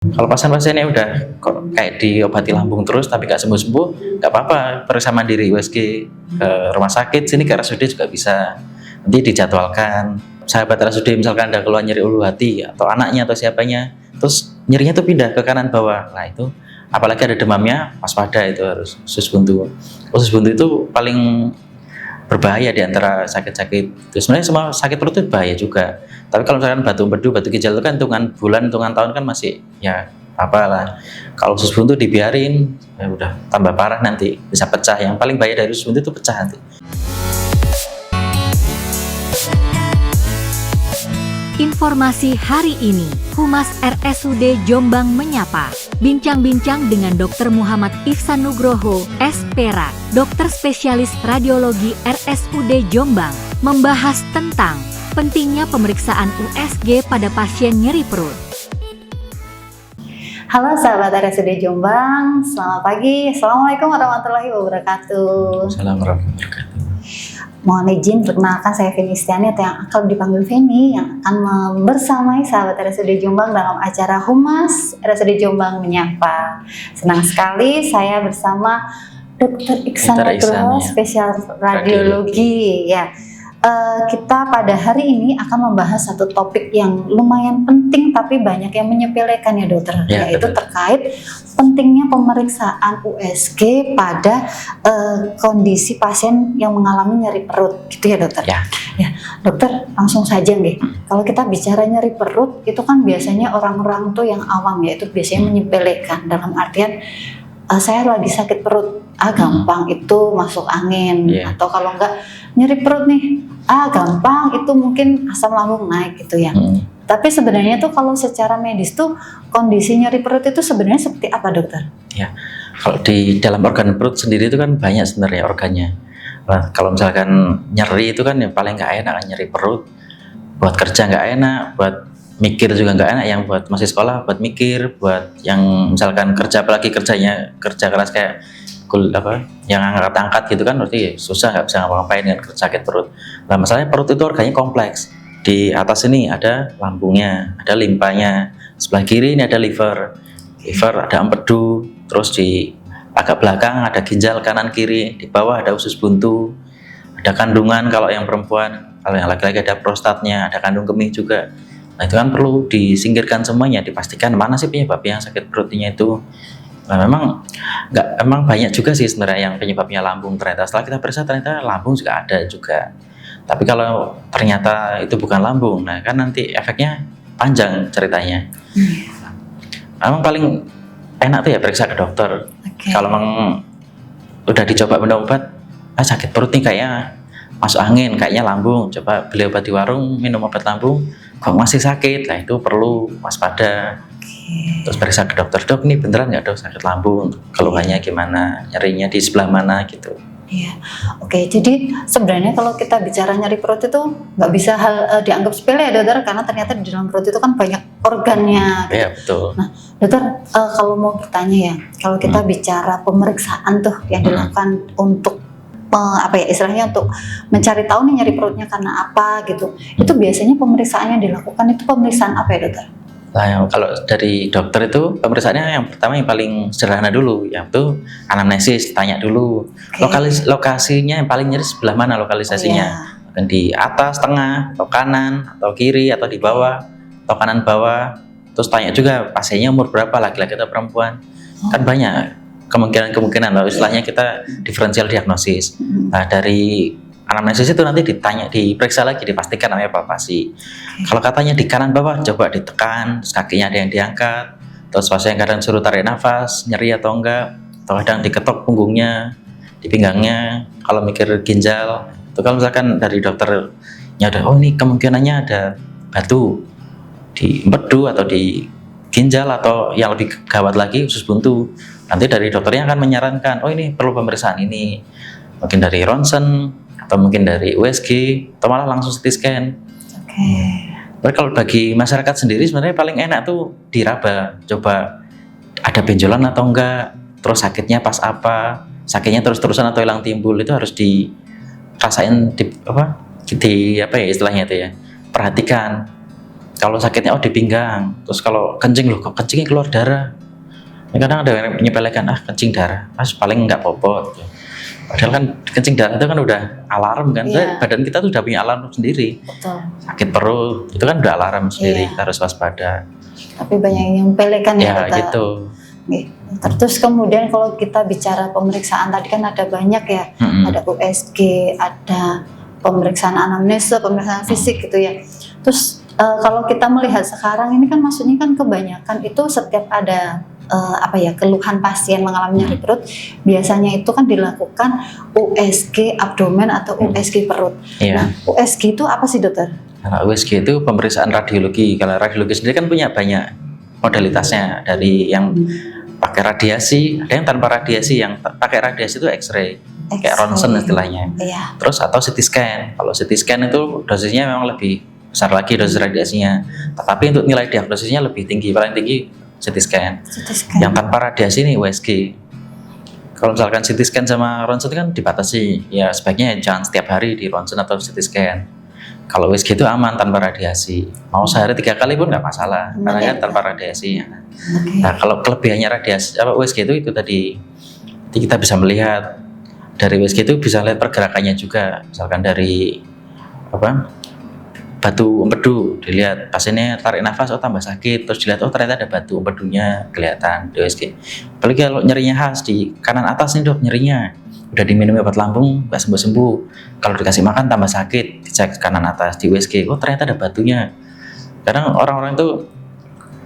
Kalau pasien-pasiennya udah kok kayak diobati lambung terus tapi nggak sembuh-sembuh, nggak apa-apa, periksa mandiri USG ke rumah sakit, sini ke RSUD juga bisa. Nanti dijadwalkan. Sahabat RSUD misalkan ada keluhan nyeri ulu hati atau anaknya atau siapanya, terus nyerinya tuh pindah ke kanan bawah. Nah itu apalagi ada demamnya, waspada itu harus usus buntu. Usus buntu itu paling berbahaya di antara sakit-sakit. Sebenarnya semua sakit perut itu bahaya juga. Tapi kalau misalkan batu empedu, batu ginjal itu kan hitungan bulan, hitungan tahun kan masih ya apalah. Kalau usus buntu dibiarin, ya udah tambah parah nanti bisa pecah. Yang paling bahaya dari usus buntu itu pecah nanti. Informasi hari ini, Humas RSUD Jombang menyapa. Bincang-bincang dengan Dr. Muhammad Ihsan Nugroho, SPRAD, dokter spesialis radiologi RSUD Jombang, membahas tentang pentingnya pemeriksaan USG pada pasien nyeri perut. Halo sahabat RSUD Jombang, selamat pagi. Assalamualaikum warahmatullahi wabarakatuh. Assalamualaikum warahmatullahi wabarakatuh. Mohon izin perkenalkan, saya Feni Istiani atau yang akan dipanggil Feni, yang akan bersamai sahabat RSUD Jombang dalam acara Humas RSUD Jombang menyapa. Senang sekali saya bersama Dr. Ihsan Nugroho, ya. spesial radiologi. Ya. Kita pada hari ini akan membahas satu topik yang lumayan penting tapi banyak yang menyepelekan ya dokter, yaitu betul. Terkait pentingnya pemeriksaan USG pada kondisi pasien yang mengalami nyeri perut, gitu ya dokter? Ya. Ya, dokter langsung saja nih. Kalau kita bicara nyeri perut itu kan biasanya orang-orang tuh yang awam ya, itu biasanya menyepelekan dalam artian saya lagi sakit perut, gampang itu masuk angin, atau kalau enggak nyeri perut nih, gampang itu mungkin asam lambung naik gitu ya. Tapi sebenarnya tuh kalau secara medis tuh kondisi nyeri perut itu sebenarnya seperti apa dokter? Ya, kalau di dalam organ perut sendiri itu kan banyak sebenarnya organnya. Nah, kalau misalkan nyeri itu kan yang paling nggak enak, nyeri perut, buat kerja nggak enak, buat mikir juga nggak enak, yang buat masih sekolah buat mikir, buat yang misalkan kerja apalagi kerjanya kerja keras kayak yang angkat-angkat gitu kan berarti susah, nggak bisa ngapa-ngapain dengan sakit perut. Nah masalahnya perut itu organnya kompleks. Di atas ini ada lambungnya, ada limpanya, sebelah kiri ini ada liver ada empedu, terus di agak belakang ada ginjal kanan kiri, di bawah ada usus buntu, ada kandungan kalau yang perempuan, kalau yang laki-laki ada prostatnya, ada kandung kemih juga. Nah itu kan perlu disingkirkan semuanya, dipastikan mana sih penyebab yang sakit perutnya itu. Nah memang banyak juga sih sebenarnya yang penyebabnya lambung, ternyata setelah kita periksa ternyata lambung juga ada juga. Tapi kalau ternyata itu bukan lambung, nah kan nanti efeknya panjang ceritanya. Memang paling enak tuh ya periksa ke dokter. Kalau memang udah dicoba minum obat, sakit perut nih kayaknya masuk angin, kayaknya lambung, coba beli obat di warung, minum obat lambung, kok masih sakit, nah itu perlu waspada. Terus periksa ke dokter, dok ini beneran nggak dok sakit lambung, keluhannya gimana, nyerinya di sebelah mana gitu. Iya, oke. Jadi sebenarnya kalau kita bicara nyeri perut itu nggak bisa dianggap sepele ya dokter, karena ternyata di dalam perut itu kan banyak organnya. Iya betul. Nah dokter, kalau mau bertanya ya, kalau kita bicara pemeriksaan tuh yang dilakukan untuk istilahnya untuk mencari tahu nih nyeri perutnya karena apa gitu, itu biasanya pemeriksaan yang dilakukan itu pemeriksaan apa ya dokter? Nah, kalau dari dokter itu pemeriksaannya yang pertama yang paling sederhana dulu, yaitu anamnesis, tanya dulu lokasinya yang paling nyeri sebelah mana lokalisasinya, di atas, tengah, atau kanan, atau kiri, atau di bawah, atau kanan bawah. Terus tanya juga pasiennya umur berapa, laki-laki atau perempuan, kan banyak kemungkinan loh, istilahnya kita diferensial diagnosis. Nah dari anamnesis itu nanti diperiksa lagi, dipastikan namanya palpasi. Kalau katanya di kanan bawah, coba ditekan, terus kakinya ada yang diangkat, terus pasien kadang suruh tarik nafas, nyeri atau enggak, atau kadang diketok punggungnya, di pinggangnya. Kalau mikir ginjal, itu kalau misalkan dari dokternya udah, oh ini kemungkinannya ada batu di empedu atau di ginjal, atau yang lebih gawat lagi usus buntu. Nanti dari dokternya akan menyarankan, oh ini perlu pemeriksaan ini, mungkin dari ronsen, atau mungkin dari USG, atau malah langsung CT scan. Tapi kalau bagi masyarakat sendiri sebenarnya paling enak tuh diraba, coba ada benjolan atau enggak, terus sakitnya pas apa, sakitnya terus-terusan atau hilang timbul, itu harus dirasain istilahnya itu ya, perhatikan. Kalau sakitnya di pinggang, terus kalau kencing loh, kok kencingnya keluar darah. Ya, kadang ada yang menyepelekan, kencing darah, mas paling nggak apa-apa gitu. Padahal kan kencing darah itu kan udah alarm kan. Iya. Badan kita tuh udah punya alarm sendiri. Betul. Sakit perut itu kan udah alarm sendiri, Iya. kita harus waspada. Tapi banyak yang menyepelekan ya, Ya dokter. gitu. Oke. Terus kemudian kalau kita bicara pemeriksaan tadi kan ada banyak ya, ada USG, ada pemeriksaan anamnesa, pemeriksaan fisik gitu ya. Terus kalau kita melihat sekarang ini kan maksudnya kan kebanyakan itu setiap ada keluhan pasien mengalami nyeri perut, biasanya itu kan dilakukan USG abdomen atau USG perut. Iya. Nah, USG itu apa sih dokter? Kalau USG itu pemeriksaan radiologi. Kalau radiologi sendiri kan punya banyak modalitasnya, dari yang pakai radiasi, ada yang tanpa radiasi. Yang pakai radiasi itu X-ray, kayak ronsen istilahnya. Iya. Terus atau CT scan. Kalau CT scan itu dosisnya memang lebih besar lagi dosis radiasinya. Tetapi untuk nilai diagnosisnya lebih tinggi, paling tinggi CT scan. CT scan. Yang tanpa radiasi ini USG. Kalau misalkan CT scan sama ronsen kan dibatasi, ya sebaiknya jangan setiap hari di ronsen atau CT scan. Kalau USG itu aman tanpa radiasi, mau sehari 3 kali pun nggak masalah, karena kan tanpa radiasi. Oke. Nah, kalau kelebihannya radiasi USG itu tadi, jadi kita bisa melihat dari USG itu bisa lihat pergerakannya juga, misalkan dari batu empedu, dilihat pasiennya tarik nafas, tambah sakit, terus dilihat ternyata ada batu empedunya kelihatan di USG. Apalagi kalau nyerinya khas di kanan atas nih dok, nyerinya udah diminum obat lambung nggak sembuh-sembuh, kalau dikasih makan tambah sakit, dicek kanan atas di USG, ternyata ada batunya. Kadang orang-orang itu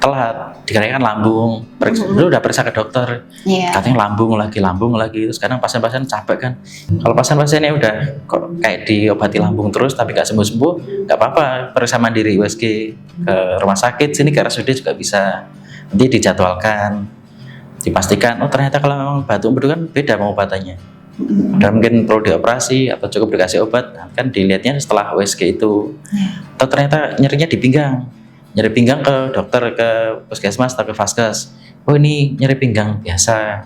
telat, dikirakan lambung, dulu udah periksa ke dokter, katanya lambung lagi, terus kadang pasien-pasien capek kan. Kalau pasien-pasiennya udah kok kayak diobati lambung terus tapi nggak sembuh-sembuh, nggak apa-apa, periksa mandiri USG ke rumah sakit, sini ke RSUD juga bisa, nanti dijadwalkan, dipastikan, ternyata kalau memang batu empedu kan beda pengobatannya, dan mungkin perlu dioperasi atau cukup dikasih obat, kan dilihatnya setelah USG itu. Atau ternyata nyerinya di pinggang, nyeri pinggang ke dokter, ke puskesmas atau ke vaskes, ini nyeri pinggang biasa.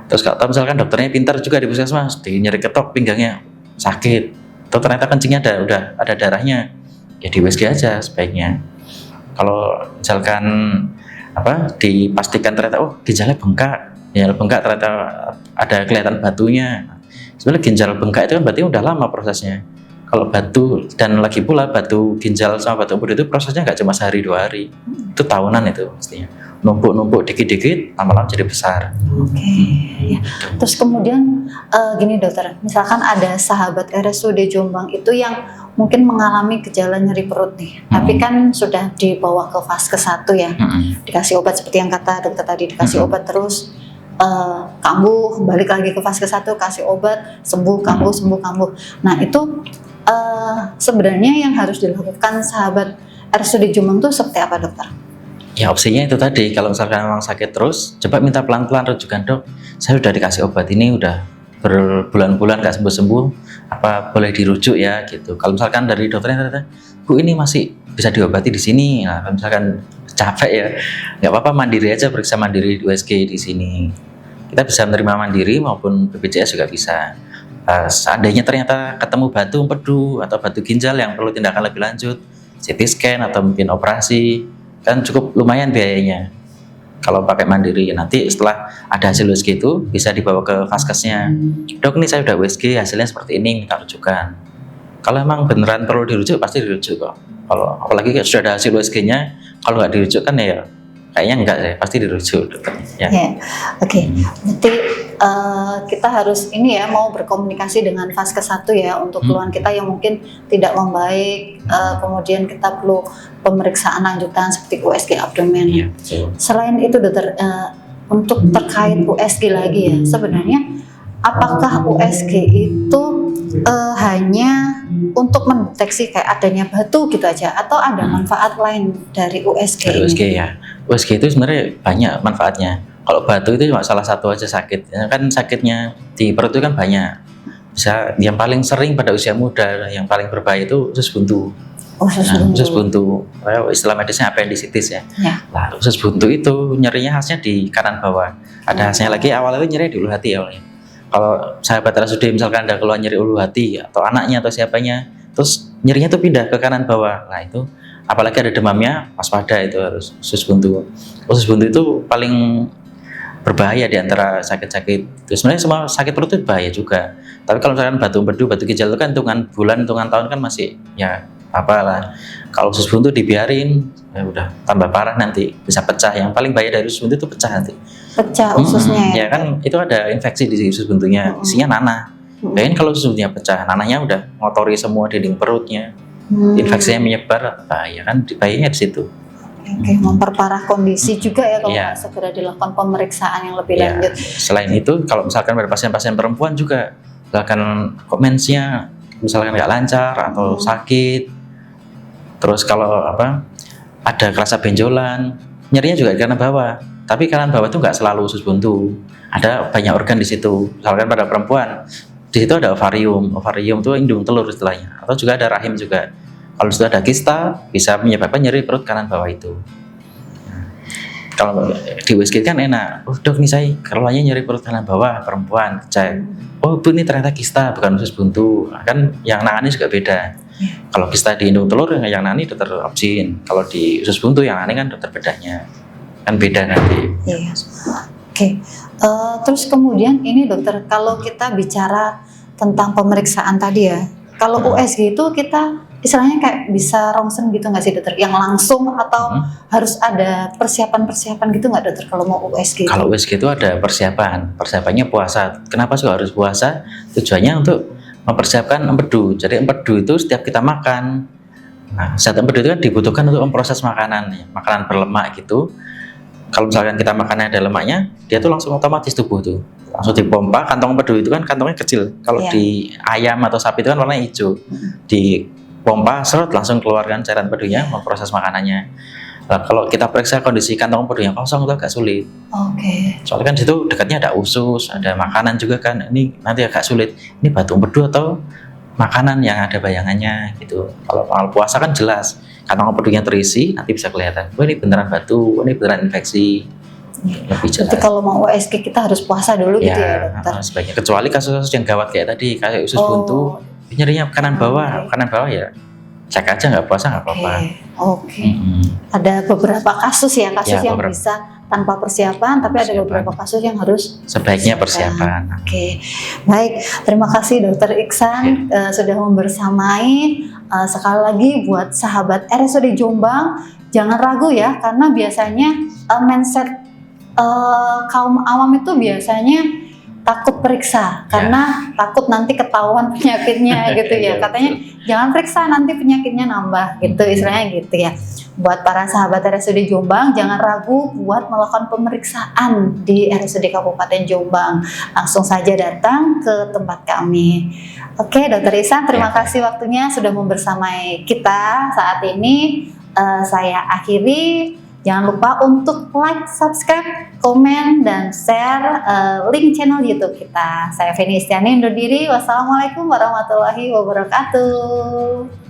Terus kalau misalkan dokternya pintar juga di puskesmas, di nyeri ketok pinggangnya sakit, atau ternyata kencingnya udah ada darahnya, ya di USG aja sebaiknya. Kalau misalkan dipastikan ternyata ginjalnya bengkak ternyata ada kelihatan batunya. Sebenarnya ginjal bengkak itu kan berarti udah lama prosesnya. Kalau batu, dan lagi pula batu ginjal sama batu empedu itu prosesnya nggak cuma sehari 2 hari, itu tahunan itu mestinya. Numpuk dikit-dikit, lama-lama jadi besar. Oke. Ya. Terus kemudian gini dokter, misalkan ada sahabat RSUD Jombang itu yang mungkin mengalami gejala nyeri perut nih, tapi kan sudah dibawa ke vaskes 1 ya, dikasih obat seperti yang kata dokter tadi, dikasih obat terus kambuh, balik lagi ke vaskes 1, kasih obat, sembuh, kambuh. Nah itu sebenarnya yang harus dilakukan sahabat RSUD Jombang itu seperti apa dokter? Ya opsinya itu tadi, kalau misalkan memang sakit terus, coba minta pelan-pelan rujukan, dok, saya udah dikasih obat ini udah berbulan-bulan nggak sembuh-sembuh, apa boleh dirujuk ya gitu. Kalau misalkan dari dokternya ternyata, Bu ini masih bisa diobati di sini, nah kalau misalkan capek ya nggak apa-apa, mandiri aja, periksa mandiri di USG di sini. Kita bisa menerima mandiri maupun BPJS juga bisa. Seandainya ternyata ketemu batu empedu atau batu ginjal yang perlu tindakan lebih lanjut, CT scan atau mungkin operasi, kan cukup lumayan biayanya. Kalau pakai mandiri, nanti setelah ada hasil USG itu bisa dibawa ke vaskesnya. Dok, ini saya udah USG, hasilnya seperti ini, minta rujukan. Kalau emang beneran perlu dirujuk, pasti dirujuk kok. Kalau apalagi sudah ada hasil USG-nya, kalau nggak dirujuk kan ya kayaknya enggak sih, pasti dirujuk dokternya. Ya. Oke. Berarti kita harus ini ya, mau berkomunikasi dengan vaskes 1 ya untuk keluhan kita yang mungkin tidak membaik, kemudian kita perlu pemeriksaan lanjutan seperti USG abdomen. Iya. Selain itu dokter, untuk terkait USG lagi ya, sebenarnya apakah USG itu hanya untuk mendeteksi kayak adanya batu gitu aja, atau ada manfaat lain dari USG Dari ini? USG ya, USG itu sebenarnya banyak manfaatnya. Kalau batu itu cuma salah satu aja sakit, ya kan sakitnya di perut itu kan banyak. Bisa yang paling sering pada usia muda, yang paling berbahaya itu usus buntu. Usus buntu, istilah medisnya appendicitis ya. Nah, usus buntu itu nyerinya khasnya di kanan bawah. Ada khasnya lagi, awalnya itu nyeri di ulu hati awalnya. Kalau sahabat RSUD misalkan ada keluhan nyeri ulu hati atau anaknya atau siapanya, terus nyerinya tuh pindah ke kanan bawah. Nah itu apalagi ada demamnya, waspada itu harus usus buntu. Usus buntu itu paling berbahaya di antara sakit-sakit. Sebenarnya semua sakit perut itu bahaya juga. Tapi kalau misalkan batu empedu, batu ginjal itu kan hitungan bulan, hitungan tahun kan masih ya apalah. Kalau usus buntu dibiarin, ya udah tambah parah nanti, bisa pecah. Yang paling bahaya dari usus buntu itu pecah nanti. Pecah ususnya Ya kan itu ada infeksi di usus buntunya, isinya nanah. Bayangin kalau usus buntunya pecah, nanahnya udah ngotori semua dinding perutnya. Infeksinya menyebar, bahaya kan, bahayanya di situ. Oke, memperparah kondisi juga ya kalau Iya. nggak segera dilakukan pemeriksaan yang lebih Ya, lanjut. selain itu kalau misalkan pada pasien-pasien perempuan juga, misalkan kok mensnya misalkan nggak lancar atau sakit, terus kalau ada kerasa benjolan, nyerinya juga di kanan bawah. Tapi kanan bawah itu nggak selalu usus buntu, ada banyak organ di situ. Misalkan pada perempuan, di situ ada ovarium. Ovarium itu indung telur istilahnya, atau juga ada rahim juga. Kalau sudah ada kista, bisa menyebabkan nyeri perut kanan bawah itu. Kalau di USG kan enak, dok nih saya keluarnya nyeri perut kanan bawah perempuan, cek, oh bu ini ternyata kista bukan usus buntu, kan yang nangani juga beda. Kalau kista di indung telur yang nangani dokter obgyn, kalau di usus buntu yang nangani kan dokter bedahnya, kan beda nanti. Iya. Oke. Terus kemudian ini dokter, kalau kita bicara tentang pemeriksaan tadi ya, kalau USG itu kita istilahnya kayak bisa rongsen gitu nggak sih dokter? Yang langsung atau harus ada persiapan-persiapan gitu nggak dokter kalau mau USG? Kalau USG itu ada persiapannya puasa. Kenapa sih harus puasa? Tujuannya untuk mempersiapkan empedu. Jadi empedu itu setiap kita makan, nah zat empedu itu kan dibutuhkan untuk memproses makanan, makanan berlemak gitu. Kalau misalkan kita makannya ada lemaknya, dia tuh langsung otomatis tubuh tuh langsung dipompa. Kantong empedu itu kan kantongnya kecil. Kalau di ayam atau sapi itu kan warnanya hijau. Dipompa, serut langsung keluarkan cairan empedunya, memproses makanannya. Nah, kalau kita periksa kondisi kantong empedunya kosong itu agak sulit. Oke. Soalnya kan di situ dekatnya ada usus, ada makanan juga kan. Ini nanti agak sulit. Ini batu empedu atau makanan yang ada bayangannya gitu. Kalau puasa kan jelas, kantong empedunya terisi, nanti bisa kelihatan. Oh ini beneran batu, oh ini beneran infeksi. Lebih jelas. Berarti kalau mau USG kita harus puasa dulu gitu ya dokter? Sebaiknya. Kecuali kasus-kasus yang gawat kayak tadi, kayak usus buntu, nyerinya kanan bawah ya cek aja, nggak puasa nggak apa-apa. Oke. Ada beberapa kasus ya, yang beberapa. bisa tanpa persiapan, tapi ada beberapa kasus yang harus Sebaiknya persiapan. Oke, baik. Terima kasih Dokter Iksan sudah membersamai. Sekali lagi buat sahabat RSUD Jombang, jangan ragu ya, karena biasanya mindset kaum awam itu biasanya takut periksa karena takut nanti ketahuan penyakitnya gitu ya. Katanya jangan periksa nanti penyakitnya nambah gitu, istilahnya gitu ya. Buat para sahabat RSUD Jombang, jangan ragu buat melakukan pemeriksaan di RSUD Kabupaten Jombang. Langsung saja datang ke tempat kami. Oke, Dokter Ihsan, terima kasih waktunya sudah membersamai kita saat ini. Saya akhiri. Jangan lupa untuk like, subscribe, komen, dan share link channel YouTube kita. Saya Feni Istiani undur diri. Wassalamualaikum warahmatullahi wabarakatuh.